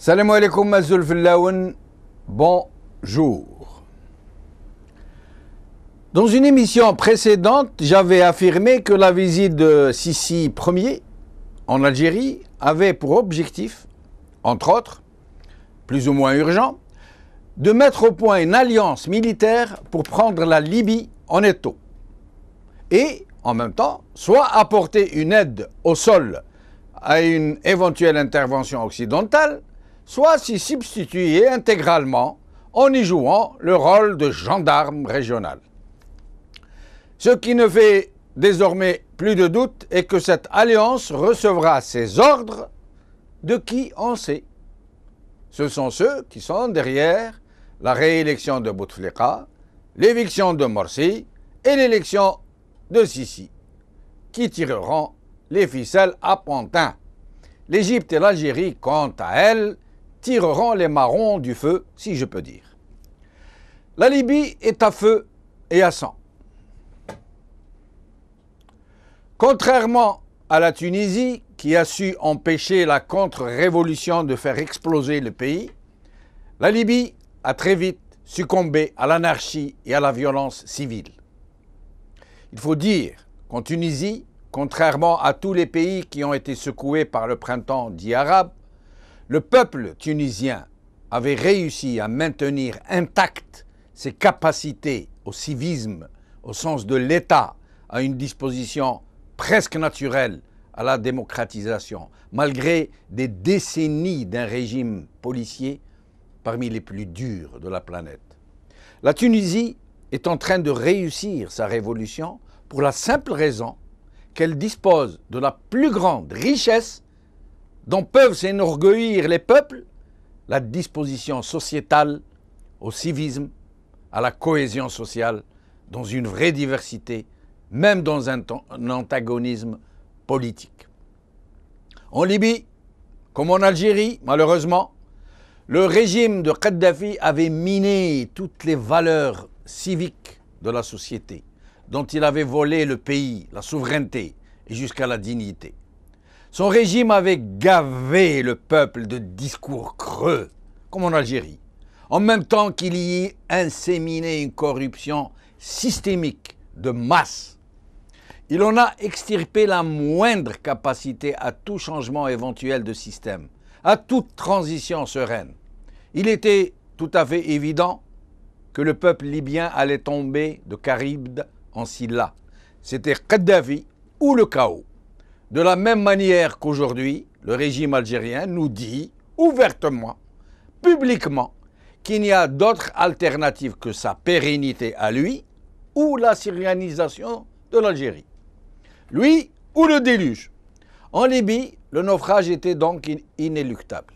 Salam alaikum Azul Fillaoun, bonjour. Dans une émission précédente, j'avais affirmé que la visite de Sisi Ier en Algérie avait pour objectif, entre autres, plus ou moins urgent, de mettre au point une alliance militaire pour prendre la Libye en étau et, en même temps, soit apporter une aide au sol à une éventuelle intervention occidentale, soit s'y substituer intégralement en y jouant le rôle de gendarme régional. Ce qui ne fait désormais plus de doute est que cette alliance recevra ses ordres de qui on sait. Ce sont ceux qui sont derrière la réélection de Bouteflika, l'éviction de Morsi et l'élection de Sisi, qui tireront les ficelles à Pantin. L'Égypte et l'Algérie, quant à elles, tireront les marrons du feu, si je peux dire. La Libye est à feu et à sang. Contrairement à la Tunisie, qui a su empêcher la contre-révolution de faire exploser le pays, la Libye a très vite succombé à l'anarchie et à la violence civile. Il faut dire qu'en Tunisie, contrairement à tous les pays qui ont été secoués par le printemps dit arabe, le peuple tunisien avait réussi à maintenir intactes ses capacités au civisme, au sens de l'État, à une disposition presque naturelle à la démocratisation, malgré des décennies d'un régime policier parmi les plus durs de la planète. La Tunisie est en train de réussir sa révolution pour la simple raison qu'elle dispose de la plus grande richesse dont peuvent s'enorgueillir les peuples, la disposition sociétale au civisme, à la cohésion sociale, dans une vraie diversité, même dans un antagonisme politique. En Libye, comme en Algérie, malheureusement, le régime de Kadhafi avait miné toutes les valeurs civiques de la société, dont il avait volé le pays, la souveraineté et jusqu'à la dignité. Son régime avait gavé le peuple de discours creux, comme en Algérie, en même temps qu'il y inséminait une corruption systémique de masse. Il en a extirpé la moindre capacité à tout changement éventuel de système, à toute transition sereine. Il était tout à fait évident que le peuple libyen allait tomber de Charybde en Scylla. C'était Kadhafi ou le chaos. De la même manière qu'aujourd'hui, le régime algérien nous dit ouvertement, publiquement, qu'il n'y a d'autre alternative que sa pérennité à lui ou la syrianisation de l'Algérie. Lui ou le déluge. En Libye, le naufrage était donc inéluctable.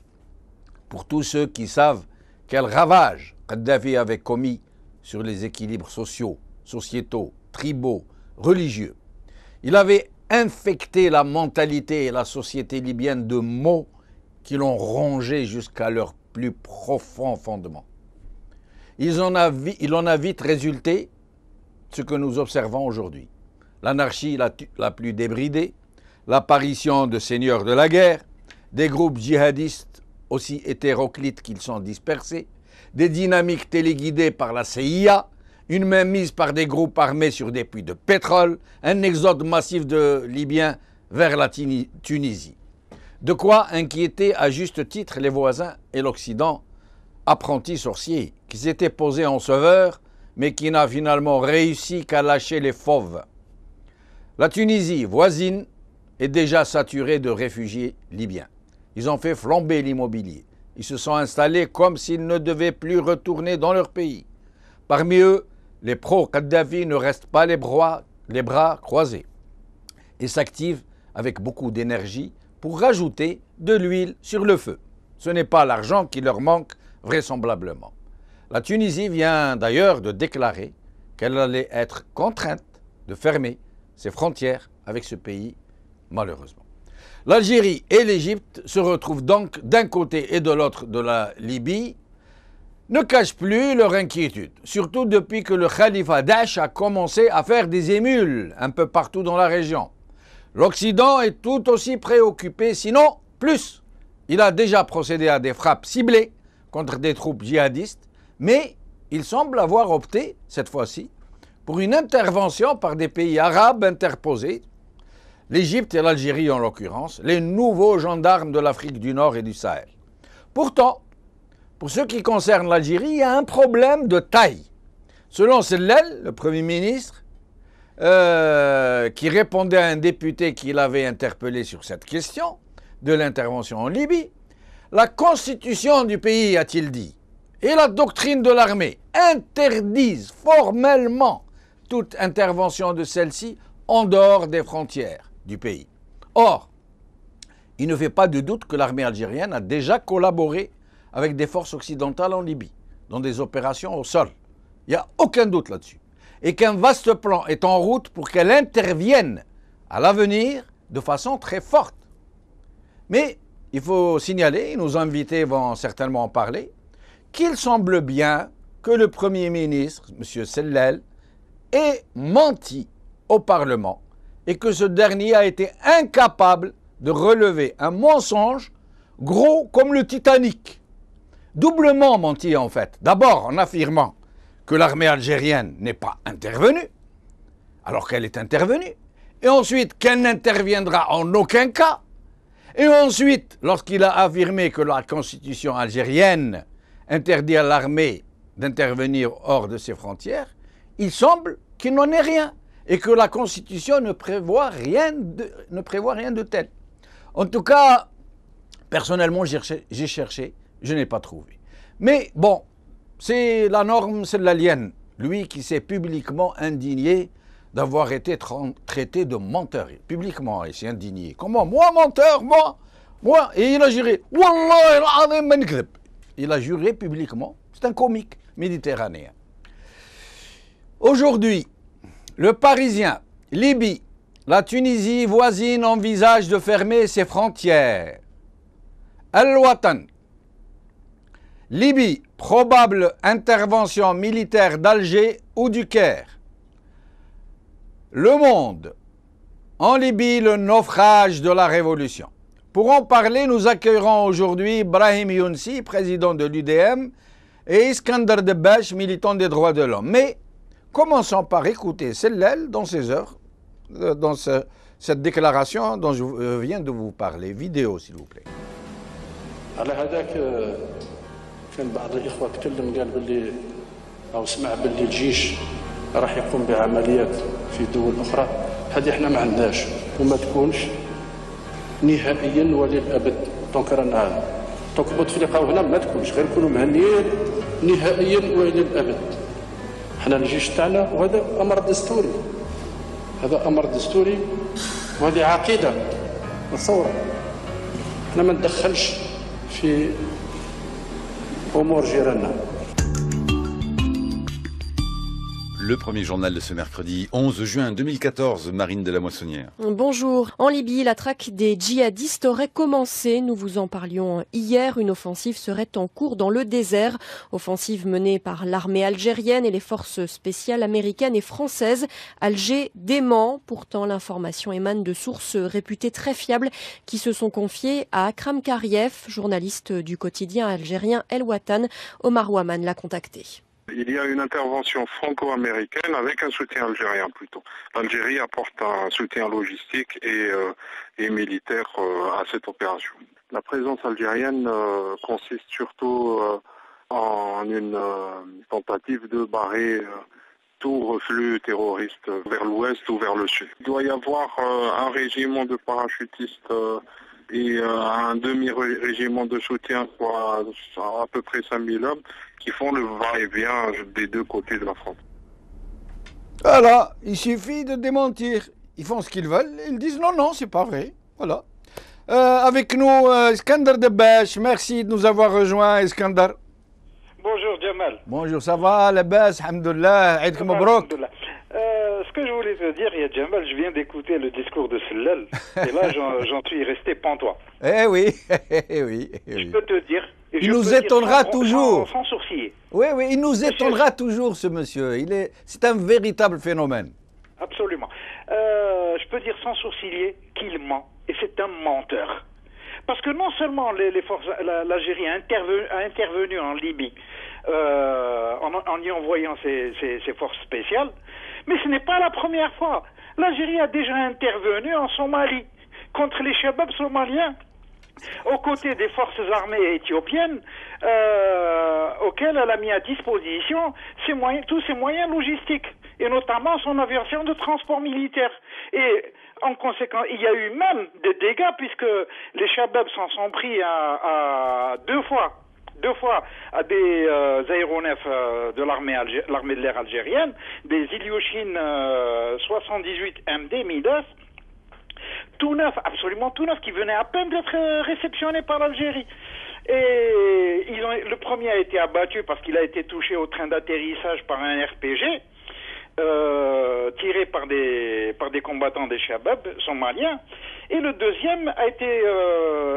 Pour tous ceux qui savent quel ravage Kadhafi avait commis sur les équilibres sociaux, sociétaux, tribaux, religieux, il avait infecté la mentalité et la société libyenne de maux qui l'ont rongé jusqu'à leur plus profond fondement. Il en a vite résulté ce que nous observons aujourd'hui. L'anarchie la plus débridée, l'apparition de seigneurs de la guerre, des groupes djihadistes aussi hétéroclites qu'ils sont dispersés, des dynamiques téléguidées par la CIA, une mainmise par des groupes armés sur des puits de pétrole, un exode massif de Libyens vers la Tunisie. De quoi inquiéter à juste titre les voisins et l'Occident apprenti sorcier qui s'était posé en sauveur, mais qui n'a finalement réussi qu'à lâcher les fauves. La Tunisie voisine est déjà saturée de réfugiés libyens. Ils ont fait flamber l'immobilier. Ils se sont installés comme s'ils ne devaient plus retourner dans leur pays. Parmi eux, les pro-Kadhafi ne restent pas les bras croisés et s'activent avec beaucoup d'énergie pour rajouter de l'huile sur le feu. Ce n'est pas l'argent qui leur manque vraisemblablement. La Tunisie vient d'ailleurs de déclarer qu'elle allait être contrainte de fermer ses frontières avec ce pays, malheureusement. L'Algérie et l'Égypte se retrouvent donc d'un côté et de l'autre de la Libye, ne cachent plus leur inquiétude, surtout depuis que le califat Daesh a commencé à faire des émules un peu partout dans la région. L'Occident est tout aussi préoccupé, sinon plus. Il a déjà procédé à des frappes ciblées contre des troupes djihadistes, mais il semble avoir opté, cette fois-ci, pour une intervention par des pays arabes interposés, l'Égypte et l'Algérie en l'occurrence, les nouveaux gendarmes de l'Afrique du Nord et du Sahel. Pourtant, pour ce qui concerne l'Algérie, il y a un problème de taille. Selon Sellel, le Premier ministre, qui répondait à un député qui l'avait interpellé sur cette question de l'intervention en Libye, la constitution du pays, a-t-il dit, et la doctrine de l'armée interdisent formellement toute intervention de celle-ci en dehors des frontières du pays. Or, il ne fait pas de doute que l'armée algérienne a déjà collaboré avec des forces occidentales en Libye, dans des opérations au sol. Il n'y a aucun doute là-dessus. Et qu'un vaste plan est en route pour qu'elle intervienne à l'avenir de façon très forte. Mais il faut signaler, et nos invités vont certainement en parler, qu'il semble bien que le Premier ministre, M. Sellel, ait menti au Parlement et que ce dernier a été incapable de relever un mensonge gros comme le Titanic. Doublement menti en fait. D'abord en affirmant que l'armée algérienne n'est pas intervenue, alors qu'elle est intervenue, et ensuite qu'elle n'interviendra en aucun cas, et ensuite lorsqu'il a affirmé que la constitution algérienne interdit à l'armée d'intervenir hors de ses frontières, il semble qu'il n'en est rien, et que la constitution ne prévoit rien de tel. En tout cas, personnellement, j'ai cherché, je n'ai pas trouvé. Mais bon, c'est la norme, c'est l'alien. Lui qui s'est publiquement indigné d'avoir été traité de menteur. Publiquement, il s'est indigné. Comment? Moi, menteur? Moi? Et il a juré. Wallah, il a juré publiquement. C'est un comique méditerranéen. Aujourd'hui, le Parisien, Libye, la Tunisie voisine envisage de fermer ses frontières. Al-Watan, Libye, probable intervention militaire d'Alger ou du Caire. Le Monde, en Libye, le naufrage de la révolution. Pour en parler, nous accueillerons aujourd'hui Brahim Younsi, président de l'UDM, et Iskander Debach, militant des droits de l'homme. Mais commençons par écouter Sellel dans ses heures, dans cette déclaration dont je viens de vous parler. Vidéo, s'il vous plaît. على هذاك كان بعض الإخوة تكلم قال باللي أو سمع باللي الجيش راح يقوم بعمليات في دول أخرى. هذه احنا ما عندناش وما تكونش نهائيا وللأبد. دونك رانا دونك بوتفليقة هنا ما تكونش غير نكونوا مهنيين نهائيا وللأبد. احنا الجيش تاعنا وهذا أمر دستوري. هذا أمر دستوري وهذه عقيدة الثورة. احنا ما ندخلش في أمور جيراننا. Le premier journal de ce mercredi 11 juin 2014, Marine de la Moissonnière. Bonjour. En Libye, la traque des djihadistes aurait commencé. Nous vous en parlions hier. Une offensive serait en cours dans le désert. Offensive menée par l'armée algérienne et les forces spéciales américaines et françaises. Alger dément. Pourtant, l'information émane de sources réputées très fiables qui se sont confiées à Akram Kariev, journaliste du quotidien algérien El Watan. Omar Ouaman l'a contacté. Il y a une intervention franco-américaine avec un soutien algérien plutôt. L'Algérie apporte un soutien logistique et militaire à cette opération. La présence algérienne consiste surtout en une tentative de barrer tout reflux terroriste vers l'ouest ou vers le sud. Il doit y avoir un régiment de parachutistes et un demi-régiment de soutien, soit à peu près 5000 hommes, qui font le va-et-vient des deux côtés de la frontière. Voilà, il suffit de démentir. Ils font ce qu'ils veulent, ils disent non, non, c'est pas vrai. Voilà. Avec nous, Iskandar Debbash, merci de nous avoir rejoints, Iskandar. Bonjour Jamal. Bonjour, ça va, Labas, alhamdoulilah, Aïd Mabrouk. Ce que je voulais te dire, Jamal, je viens d'écouter le discours de Sellal, et là j'en suis resté pantois. Eh oui, eh oui, eh oui. Je peux te dire. Il nous étonnera toujours. Sans sourciller. Oui, oui, il nous étonnera toujours, ce monsieur. C'est un véritable phénomène. Absolument. Je peux dire sans sourciller qu'il ment, et c'est un menteur. Parce que non seulement les forces, l'Algérie a intervenu en Libye en y envoyant ses forces spéciales, mais ce n'est pas la première fois. L'Algérie a déjà intervenu en Somalie contre les Shabab somaliens, aux côtés des forces armées éthiopiennes, auxquelles elle a mis à disposition tous ses moyens logistiques, et notamment son aviation de transport militaire. Et en conséquence, il y a eu même des dégâts, puisque les Shabab s'en sont pris à deux fois à des aéronefs de l'armée de l'air algérienne, des Ilyushin 78 MD Midas, tout neuf, absolument tout neuf, qui venait à peine d'être réceptionné par l'Algérie. Et le premier a été abattu parce qu'il a été touché au train d'atterrissage par un RPG tiré par des combattants des Shabab somaliens. Et le deuxième a été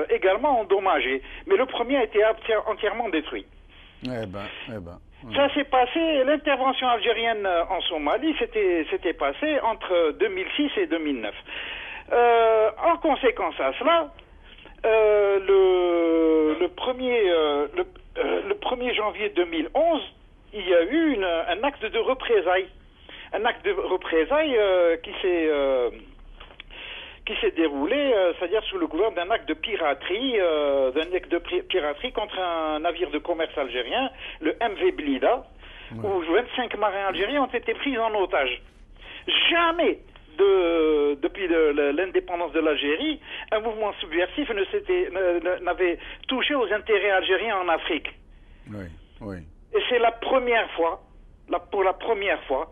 également endommagé. Mais le premier a été entièrement détruit. Eh ben. Ça s'est passé, l'intervention algérienne en Somalie s'était passée entre 2006 et 2009. En conséquence à cela, le 1er janvier 2011, il y a eu un acte de représailles. Un acte de représailles qui s'est déroulé, c'est-à-dire sous le gouvernement d'un acte de piraterie, contre un navire de commerce algérien, le MV Blida, où 25 marins algériens ont été pris en otage. Jamais depuis l'indépendance de l'Algérie, un mouvement subversif n'avait touché aux intérêts algériens en Afrique. Oui, oui. Et c'est la première fois, pour la première fois,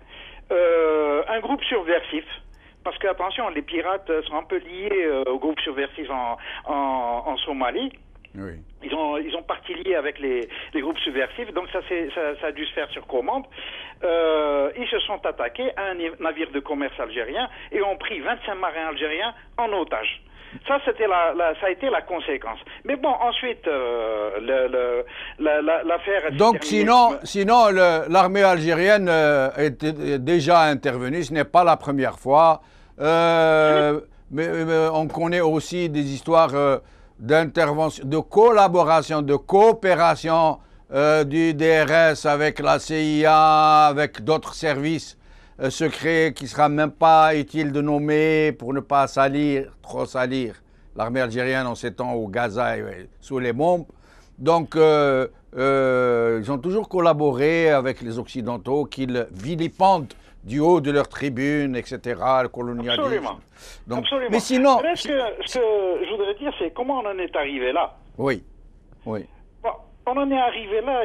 un groupe subversif, parce que attention, les pirates sont un peu liés au groupe subversif en Somalie. Oui. Ils ont partie liée avec les groupes subversifs, donc ça a dû se faire sur commande. Ils se sont attaqués à un navire de commerce algérien et ont pris 25 marins algériens en otage. Ça a été la conséquence. Mais bon, ensuite, l'affaire... Donc sinon l'armée algérienne était déjà intervenue, ce n'est pas la première fois. Mais on connaît aussi des histoires d'intervention, de collaboration, de coopération du DRS avec la CIA, avec d'autres services secrets qui ne sera même pas utile de nommer pour ne pas trop salir l'armée algérienne en ces temps où Gaza est sous les bombes. Donc ils ont toujours collaboré avec les Occidentaux qu'ils vilipendent du haut de leur tribune, etc., le colonialisme. Absolument. Donc, absolument. Mais sinon... Ce que je voudrais dire, c'est comment on en est arrivé là. Oui, oui. Bon, on en est arrivé là,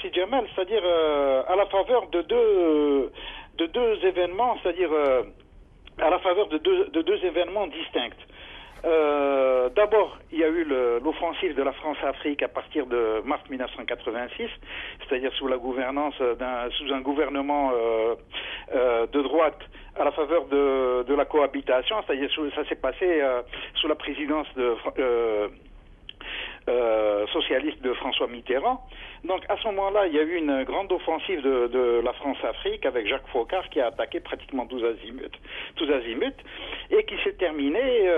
c'est Jamal, c'est-à-dire à la faveur de deux événements, c'est-à-dire à la faveur de deux événements distincts. D'abord, il y a eu l'offensive de la France-Afrique à partir de mars 1986, c'est-à-dire sous la gouvernance sous un gouvernement de droite à la faveur de la cohabitation, c'est-à-dire ça s'est passé sous la présidence socialiste de François Mitterrand. Donc à ce moment-là, il y a eu une grande offensive de la France-Afrique avec Jacques Foccart qui a attaqué pratiquement tous azimuts, et qui s'est terminée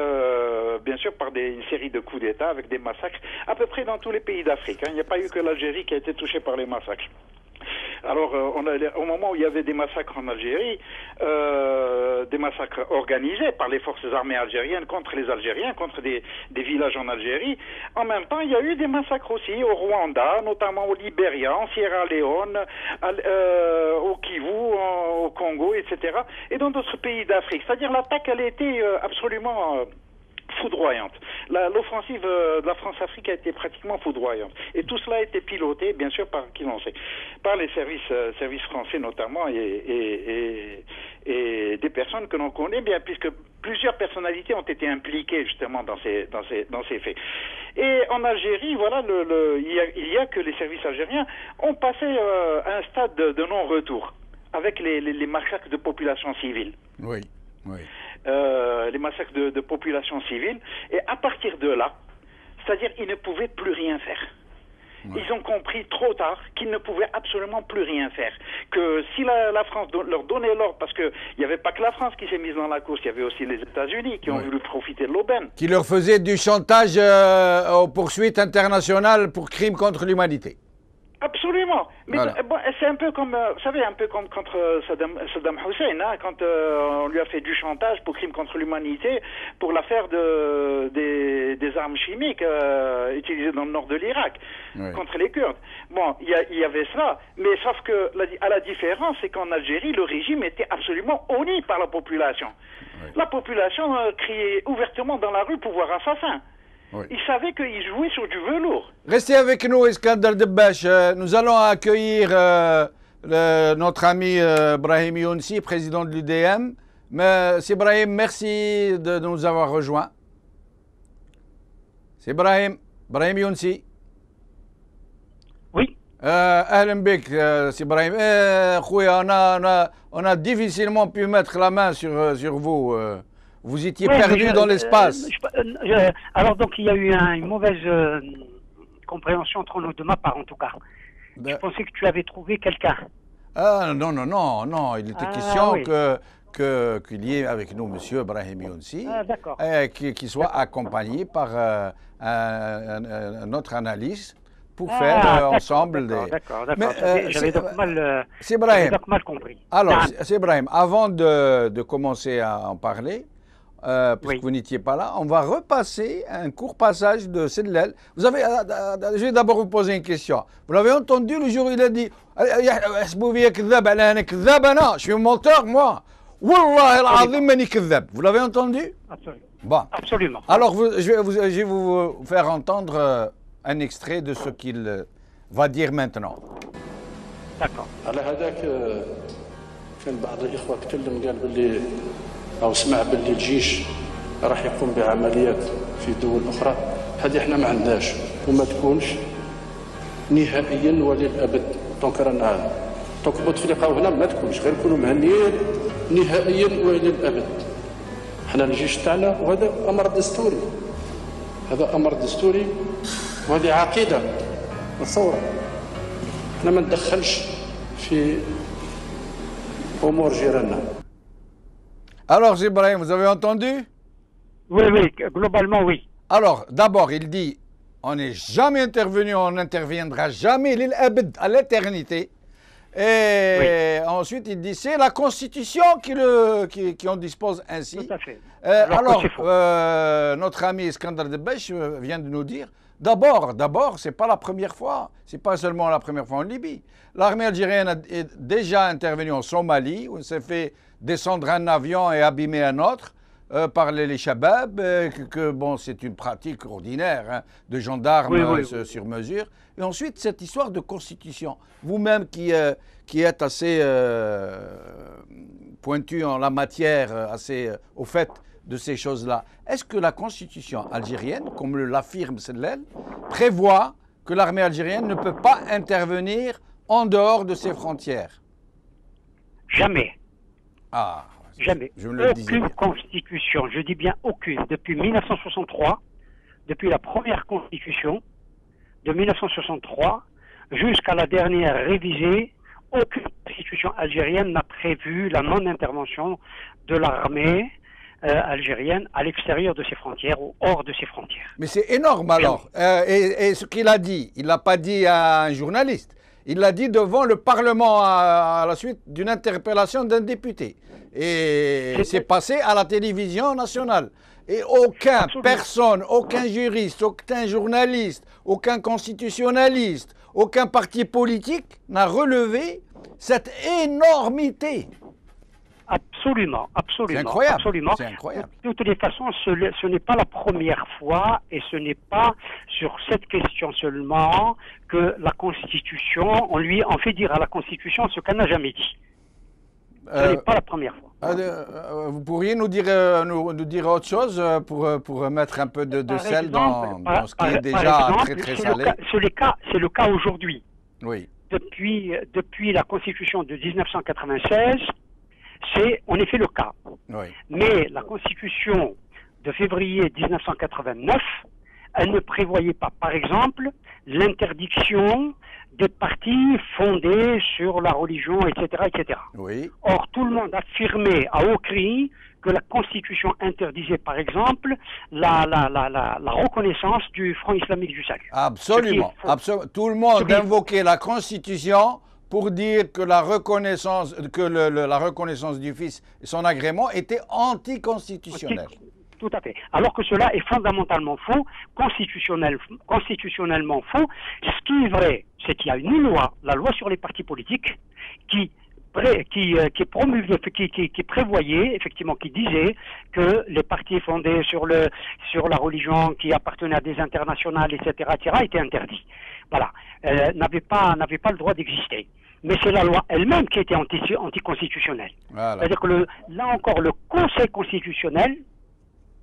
bien sûr par une série de coups d'État avec des massacres à peu près dans tous les pays d'Afrique. Il n'y a pas eu que l'Algérie qui a été touchée par les massacres. Alors, au moment où il y avait des massacres en Algérie, des massacres organisés par les forces armées algériennes contre les Algériens, contre des villages en Algérie, en même temps, il y a eu des massacres aussi au Rwanda, notamment au Libéria, en Sierra Leone, au Kivu, au Congo, etc. et dans d'autres pays d'Afrique. C'est-à-dire l'attaque, elle a été absolument foudroyante. L'offensive de la France-Afrique a été pratiquement foudroyante. Et tout cela a été piloté, bien sûr, par qui l'on sait, par les services français notamment et des personnes que l'on connaît bien, puisque plusieurs personnalités ont été impliquées justement dans ces faits. Et en Algérie, voilà, il y a que les services algériens ont passé à un stade de non-retour avec les massacres de population civile. Oui, oui. Les massacres de population civile, et à partir de là, c'est-à-dire ils ne pouvaient plus rien faire. Ouais. Ils ont compris trop tard qu'ils ne pouvaient absolument plus rien faire. Que si la France leur donnait l'ordre, parce qu'il n'y avait pas que la France qui s'est mise dans la course, il y avait aussi les États-Unis qui ont voulu profiter de l'aubaine. Qui leur faisait du chantage aux poursuites internationales pour crimes contre l'humanité. Absolument. Mais voilà. Bon, c'est un peu comme, vous savez, un peu comme contre Saddam Hussein, hein, quand on lui a fait du chantage pour crime contre l'humanité, pour l'affaire des armes chimiques utilisées dans le nord de l'Irak, contre les Kurdes. Bon, il y avait cela, mais sauf que la différence, c'est qu'en Algérie, le régime était absolument honni par la population. La population criait ouvertement dans la rue pouvoir assassin. Oui. Ils savaient qu'ils jouaient sur du velours. Restez avec nous, Iskandar Debbache. Nous allons accueillir notre ami Brahim Younsi, président de l'UDM. Mais c'est Brahim, merci de nous avoir rejoints. C'est Brahim Younsi. Oui. Ahlan bik, c'est Brahim. On a difficilement pu mettre la main sur vous. Vous étiez perdu dans l'espace. Alors donc il y a eu une mauvaise compréhension entre nous, de ma part en tout cas. Je pensais que tu avais trouvé quelqu'un. Ah non. Il était question qu'il y ait avec nous M. Brahim Younsi, qui soit accompagné par notre analyste pour faire ensemble des... D'accord. J'avais donc mal compris. Alors, c'est Brahim, avant de commencer à en parler, puisque vous n'étiez pas là, on va repasser un court passage de Sedlel. Je vais d'abord vous poser une question. Vous l'avez entendu le jour où il a dit je suis un menteur, moi. Wallah al-azim mani kadhab. Vous l'avez entendu? Absolument. Bon. Absolument. Alors, je vais vous faire entendre un extrait de ce qu'il va dire maintenant. D'accord. أو سمع باللي الجيش راح يقوم بعمليات في دول أخرى. هذه احنا ما عندناش وما تكونش نهائيا وللأبد. دونك رانا دونك بوتفليقة هنا ما تكونش، غير نكونوا مهنيين نهائيا وللأبد. احنا الجيش تاعنا وهذا أمر دستوري. هذا أمر دستوري وهذه عقيدة الثورة. احنا ما ندخلش في أمور جيراننا. Alors, Ibrahim, vous avez entendu? Oui, globalement, oui. Alors, d'abord, il dit, on n'est jamais intervenu, on n'interviendra jamais à l'éternité. Et ensuite, il dit, c'est la Constitution qui en dispose ainsi. Tout à fait. Alors notre ami Iskandar Debbache vient de nous dire, d'abord, c'est pas la première fois, c'est pas seulement la première fois en Libye. L'armée algérienne est déjà intervenue en Somalie, où elle s'est fait descendre un avion et abîmer un autre par les Shabab, bon, c'est une pratique ordinaire hein, de gendarmes sur mesure. Et ensuite, cette histoire de constitution. Vous-même qui êtes assez pointu en la matière, assez au fait de ces choses-là, est-ce que la constitution algérienne, comme l'affirme Sedlel, prévoit que l'armée algérienne ne peut pas intervenir en dehors de ses frontières? Jamais. Ah, jamais. Aucune constitution, je dis bien aucune, depuis 1963, depuis la première constitution de 1963 jusqu'à la dernière révisée, aucune constitution algérienne n'a prévu la non-intervention de l'armée algérienne à l'extérieur de ses frontières ou hors de ses frontières. Mais c'est énorme alors. Et ce qu'il a dit, il ne l'a pas dit à un journaliste. Il l'a dit devant le Parlement à la suite d'une interpellation d'un député. Et c'est passé à la télévision nationale. Et personne, aucun juriste, aucun journaliste, aucun constitutionnaliste, aucun parti politique n'a relevé cette énormité. Absolument. C'est incroyable. Absolument. C'est incroyable. De toutes les façons, ce n'est pas la première fois et ce n'est pas sur cette question seulement que la Constitution, on fait dire à la Constitution ce qu'elle n'a jamais dit. Ce n'est pas la première fois. Vous pourriez nous dire autre chose pour mettre un peu de sel dans ce qui est déjà très très salé? C'est le cas aujourd'hui. Oui. Depuis la Constitution de 1996, c'est en effet le cas. Oui. Mais la Constitution de février 1989, elle ne prévoyait pas, par exemple, l'interdiction des partis fondés sur la religion, etc., etc. Oui. Or, tout le monde affirmait à haut cri que la Constitution interdisait, par exemple, la reconnaissance du Front islamique du salut. Absolument. Tout le monde invoquait la Constitution pour dire que la reconnaissance du fils et son agrément était anticonstitutionnelle. Tout à fait. Alors que cela est fondamentalement faux, constitutionnellement faux. Ce qui est vrai, c'est qu'il y a une loi, la loi sur les partis politiques, qui prévoyait, effectivement, qui disait que les partis fondés sur la religion, qui appartenaient à des internationales, etc., étaient interdits. Voilà. N'avaient pas le droit d'exister. Mais c'est la loi elle-même qui était anticonstitutionnelle. Voilà. C'est-à-dire que là encore, le Conseil constitutionnel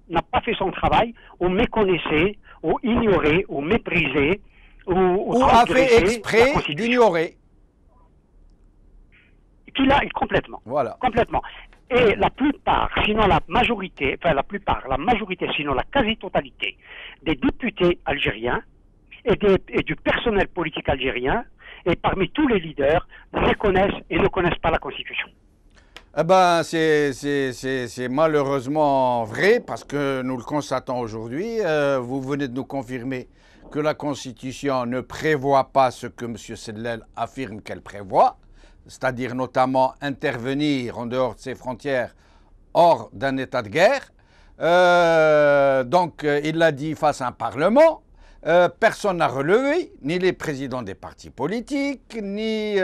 n'a pas fait son travail, ou méconnaissait, ou ignorait, ou méprisait, ou a fait exprès d'ignorer. Complètement. Voilà. Complètement. Et la plupart, sinon la majorité, sinon la quasi-totalité des députés algériens et du personnel politique algérien, et parmi tous les leaders, méconnaissent et ne connaissent pas la Constitution. Eh ben, c'est malheureusement vrai parce que nous le constatons aujourd'hui. Vous venez de nous confirmer que la Constitution ne prévoit pas ce que M. Sedlel affirme qu'elle prévoit, c'est-à-dire notamment intervenir en dehors de ses frontières hors d'un état de guerre. Donc, il l'a dit face à un Parlement. Personne n'a relevé, ni les présidents des partis politiques, ni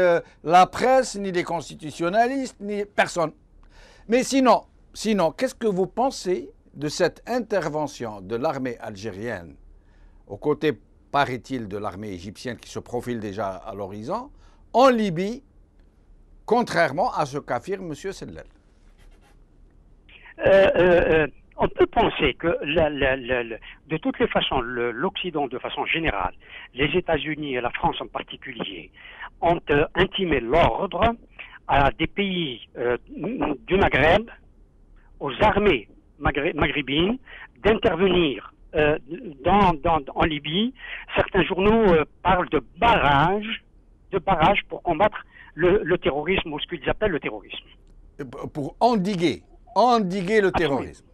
la presse, ni les constitutionnalistes, ni personne. Mais sinon, qu'est-ce que vous pensez de cette intervention de l'armée algérienne, aux côtés, paraît-il, de l'armée égyptienne qui se profile déjà à l'horizon, en Libye, contrairement à ce qu'affirme M. Sedlel? On peut penser que, de toutes les façons, l'Occident, de façon générale, les États-Unis et la France en particulier, ont intimé l'ordre à des pays du Maghreb, aux armées maghrébines, d'intervenir en Libye. Certains journaux parlent de barrages pour combattre le terrorisme, ou ce qu'ils appellent le terrorisme. Pour endiguer le terrorisme.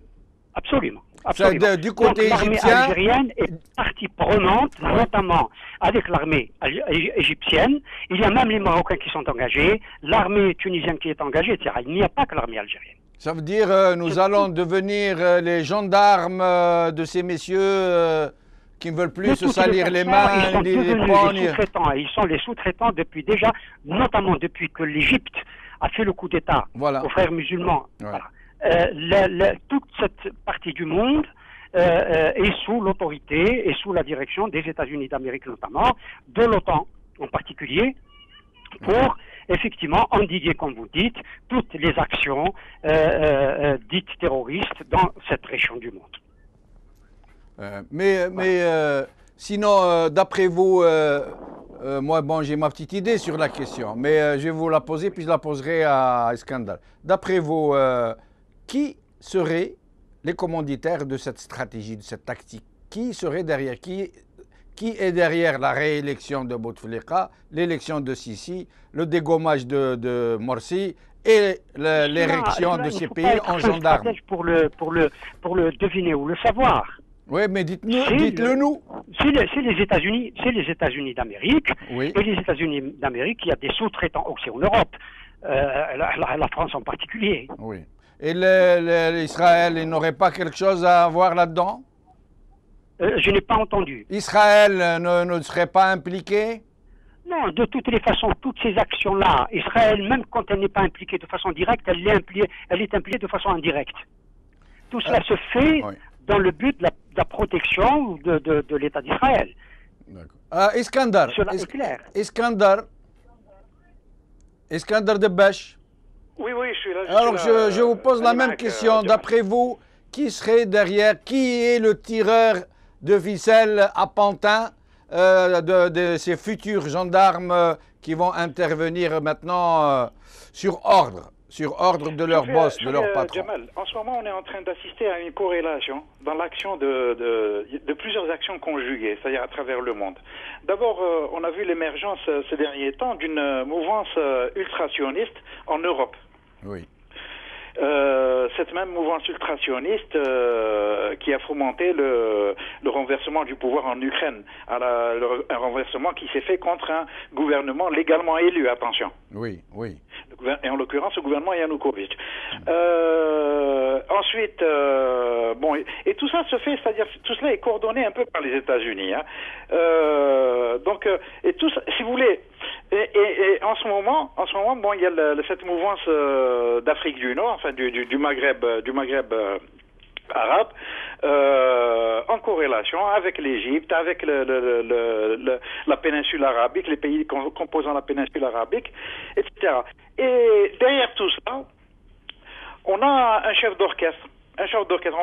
Absolument. Du côté l'armée égyptien, algérienne est partie prenante, notamment avec l'armée égyptienne. Il y a même les Marocains qui sont engagés, l'armée tunisienne qui est engagée, etc. Il n'y a pas que l'armée algérienne. Ça veut dire nous allons devenir les gendarmes de ces messieurs qui ne veulent plus se salir les mains, les pognes. Ils sont les sous-traitants depuis déjà, notamment depuis que l'Égypte a fait le coup d'État aux frères musulmans. Voilà. Toute cette partie du monde est sous l'autorité et sous la direction des États-Unis d'Amérique notamment, de l'OTAN en particulier, pour effectivement endiguer, comme vous dites, toutes les actions dites terroristes dans cette région du monde. Sinon, d'après vous, moi, j'ai ma petite idée sur la question, mais je vais vous la poser, puis je la poserai à Iskandar. D'après vous, qui seraient les commanditaires de cette stratégie, de cette tactique? Qui serait derrière? Qui est derrière la réélection de Bouteflika, l'élection de Sisi, le dégommage de Morsi et l'érection de ces pays en gendarmes? Pour le deviner ou le savoir. Oui, mais dites-le nous. C'est les États-Unis d'Amérique. Oui. Et les États-Unis d'Amérique, il y a des sous-traitants aussi en Europe. La France en particulier. Oui. Et l'Israël, il n'aurait pas quelque chose à voir là-dedans? Je n'ai pas entendu. Israël ne serait pas impliqué? Non, de toutes les façons, toutes ces actions-là, Israël, même quand elle n'est pas impliquée de façon directe, elle est impliquée de façon indirecte. Tout cela se fait dans le but de la protection de l'État d'Israël. Iskandar, Cela est clair. Iskandar Debache. Oui, je suis là. Alors, je vous pose la même question. D'après vous, qui serait derrière, qui est le tireur de ficelle à Pantin de ces futurs gendarmes qui vont intervenir maintenant sur ordre de leur boss, de leur patron? Jamal, en ce moment, on est en train d'assister à une corrélation dans l'action de plusieurs actions conjuguées, c'est-à-dire à travers le monde. D'abord, on a vu l'émergence ces derniers temps d'une mouvance ultra-sioniste en Europe. Oui. Cette même mouvance ultra-sioniste qui a fomenté le renversement du pouvoir en Ukraine, un renversement qui s'est fait contre un gouvernement légalement élu, attention. Oui. Et en l'occurrence, le gouvernement Yanukovych. Ensuite, et tout ça se fait, c'est-à-dire tout cela est coordonné un peu par les États-Unis. Et tout ça, si vous voulez, et en ce moment, il y a cette mouvance d'Afrique du Nord, enfin du Maghreb arabe, en corrélation avec l'Égypte, avec la péninsule arabique, les pays composant la péninsule arabique, etc. Et derrière tout ça, on a un chef d'orchestre. On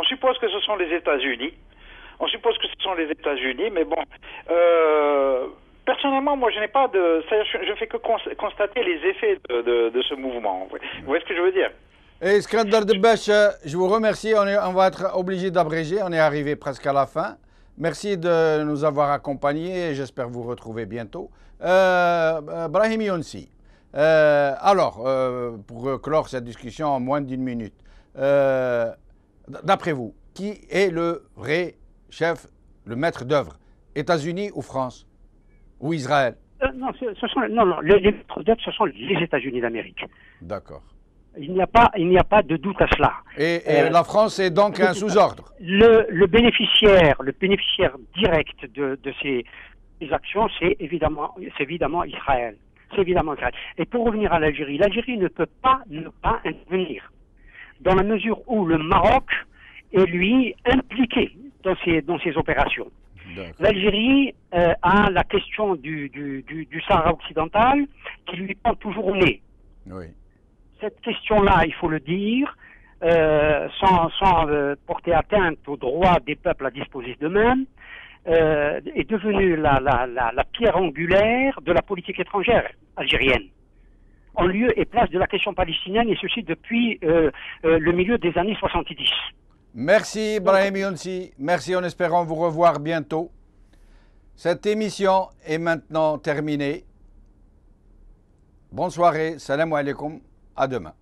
suppose que ce sont les États-Unis. Mais bon, personnellement, moi, je n'ai pas je fais que constater les effets de ce mouvement. Vous voyez ce que je veux dire? Et Iskandar Debache, je vous remercie. On va être obligé d'abréger. On est arrivé presque à la fin. Merci de nous avoir accompagnés et j'espère vous retrouver bientôt. Brahim Younsi. Pour clore cette discussion en moins d'1 minute, d'après vous, qui est le vrai chef, le maître d'œuvre? États-Unis ou France? Ou Israël? Non, les maîtres d'œuvre, ce sont les États-Unis d'Amérique. D'accord. Il n'y a pas de doute à cela. Et la France est donc un sous-ordre? Le bénéficiaire direct de ces actions, c'est évidemment Israël. Et pour revenir à l'Algérie ne peut pas ne pas intervenir, dans la mesure où le Maroc est, lui, impliqué dans ces opérations. L'Algérie a la question du Sahara occidental qui lui prend toujours au nez. Oui. Cette question-là, il faut le dire, sans porter atteinte aux droits des peuples à disposer d'eux-mêmes, est devenue la pierre angulaire de la politique étrangère algérienne, en lieu et place de la question palestinienne, et ceci depuis le milieu des années 70. Merci Brahim Younsi, merci, en espérant vous revoir bientôt. Cette émission est maintenant terminée. Bonne soirée, salam alaikum, à demain.